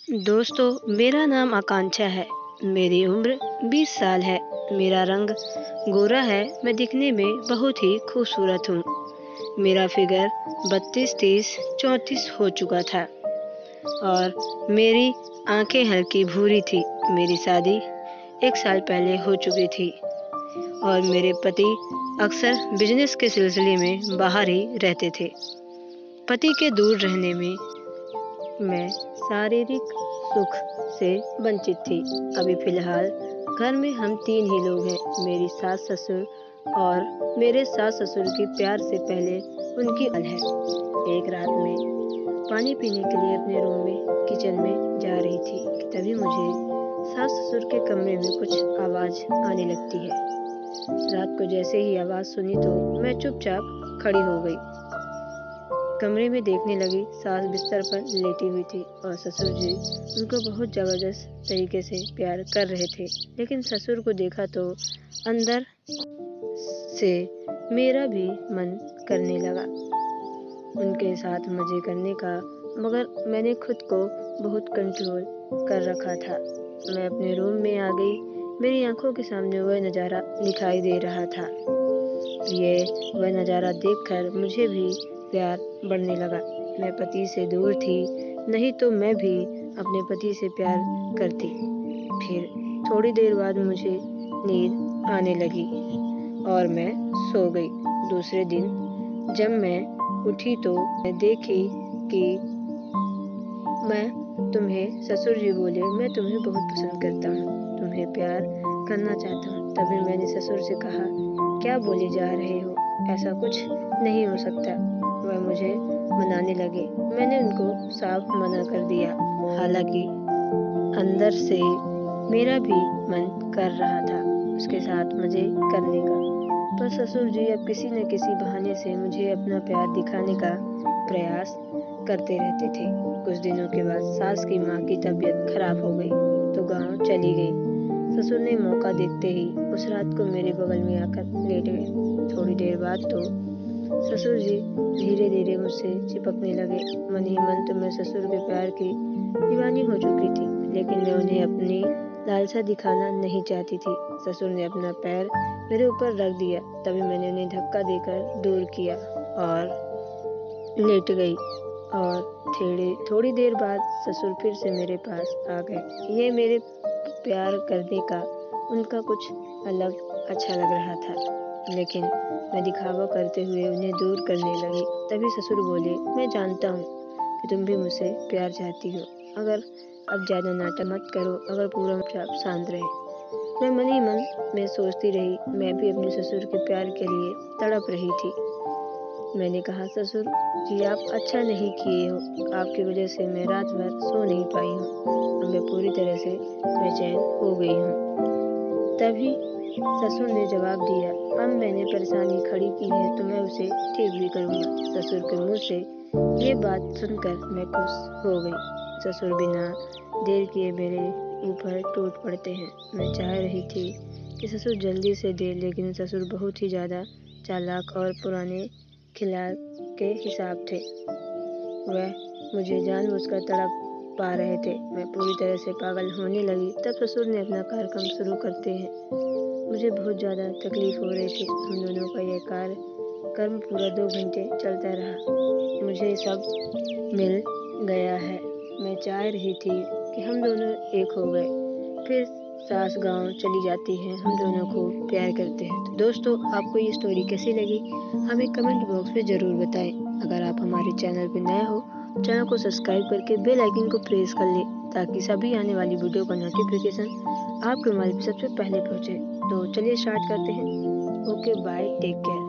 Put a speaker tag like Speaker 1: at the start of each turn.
Speaker 1: दोस्तों, मेरा नाम आकांक्षा है। मेरी उम्र 20 साल है। मेरा रंग गोरा है। मैं दिखने में बहुत ही खूबसूरत हूँ। मेरा फिगर 32, 30, 34 हो चुका था और मेरी आंखें हल्की भूरी थी। मेरी शादी 1 साल पहले हो चुकी थी और मेरे पति अक्सर बिजनेस के सिलसिले में बाहर ही रहते थे। पति के दूर रहने में मैं शारीरिक सुख से वंचित थी। अभी फिलहाल घर में हम 3 ही लोग हैं, मेरी सास ससुर और मेरे सास ससुर की प्यार से पहले उनकी है। एक रात में पानी पीने के लिए अपने रूम में किचन में जा रही थी कि तभी मुझे सास ससुर के कमरे में कुछ आवाज़ आने लगती है। रात को जैसे ही आवाज़ सुनी तो मैं चुपचाप खड़ी हो गई। कमरे में देखने लगी, सास बिस्तर पर लेटी हुई थी और ससुर जी उनको बहुत ज़बरदस्त तरीके से प्यार कर रहे थे। लेकिन ससुर को देखा तो अंदर से मेरा भी मन करने लगा उनके साथ मज़े करने का, मगर मैंने खुद को बहुत कंट्रोल कर रखा था। मैं अपने रूम में आ गई। मेरी आंखों के सामने वह नज़ारा दिखाई दे रहा था। वह नज़ारा देखकर मुझे भी प्यार बढ़ने लगा। मैं पति से दूर थी, नहीं तो मैं भी अपने पति से प्यार करती। फिर थोड़ी देर बाद मुझे नींद आने लगी और मैं सो गई। दूसरे दिन जब मैं उठी तो मैं देखी कि ससुर जी बोले, मैं तुम्हें बहुत पसंद करता हूँ, तुम्हें प्यार करना चाहता हूँ। तभी मैंने ससुर से कहा, क्या बोले जा रहे हो, ऐसा कुछ नहीं हो सकता। वह मुझे मनाने लगे। मैंने उनको साफ मना कर दिया। हालांकि अंदर से मेरा भी मन कर रहा था उसके साथ मजे करने का, पर ससुर जी अब किसी न किसी बहाने से मुझे अपना प्यार दिखाने का प्रयास करते रहते थे। कुछ दिनों के बाद सास की माँ की तबीयत खराब हो गई तो गांव चली गई। ससुर ने मौका देखते ही उस रात को मेरे बगल में आकर लेट गए। थोड़ी देर बाद तो ससुर जी धीरे धीरे मुझसे चिपकने लगे। मन ही मन तो मैं ससुर के प्यार की दीवानी हो चुकी थी, लेकिन मैं उन्हें अपनी लालसा दिखाना नहीं चाहती थी। ससुर ने अपना पैर मेरे ऊपर रख दिया, तभी मैंने उन्हें धक्का देकर दूर किया और लेट गई। और थोड़ी देर बाद ससुर फिर से मेरे पास आ गए। ये मेरे प्यार करने का उनका कुछ अलग अच्छा लग रहा था, लेकिन मैं दिखावा करते हुए उन्हें दूर करने लगी। तभी ससुर बोले, मैं जानता हूँ कि तुम भी मुझसे प्यार चाहती हो, अगर अब ज़्यादा नाटक मत करो, अगर पूरा आप शांत रहे। मैं मन ही मन में सोचती रही, मैं भी अपने ससुर के प्यार के लिए तड़प रही थी। मैंने कहा, ससुर जी आप अच्छा नहीं किए हो, आपकी वजह से मैं रात भर सो नहीं पाई हूँ। अब मैं पूरी तरह से बेचैन हो गई हूँ। तभी ससुर ने जवाब दिया, अब मैंने परेशानी खड़ी की है तो मैं उसे ठीक भी करूँगा। ससुर के मुँह से ये बात सुनकर मैं खुश हो गई। ससुर बिना देर किए मेरे ऊपर टूट पड़ते हैं। मैं चाह रही थी कि ससुर जल्दी से दे, लेकिन ससुर बहुत ही ज़्यादा चालाक और पुराने खिलाफ के हिसाब थे। वह मुझे जानबूझकर तड़प पा रहे थे। मैं पूरी तरह से पागल होने लगी। तब ससुर ने अपना कार्यक्रम शुरू करते हैं। मुझे बहुत ज़्यादा तकलीफ हो रही थी। हम दोनों का यह कार्यक्रम पूरा 2 घंटे चलता रहा। मुझे सब मिल गया है। मैं चाह रही थी कि हम दोनों एक हो गए। फिर सास गांव चली जाती है, हम दोनों को प्यार करते हैं। तो दोस्तों, आपको ये स्टोरी कैसी लगी हमें कमेंट बॉक्स में ज़रूर बताएं। अगर आप हमारे चैनल पर नए हो, चैनल को सब्सक्राइब करके बेल आइकन को प्रेस कर लें, ताकि सभी आने वाली वीडियो का नोटिफिकेशन आपके मोबाइल पर सबसे पहले पहुंचे। तो चलिए स्टार्ट करते हैं। Okay bye, take care.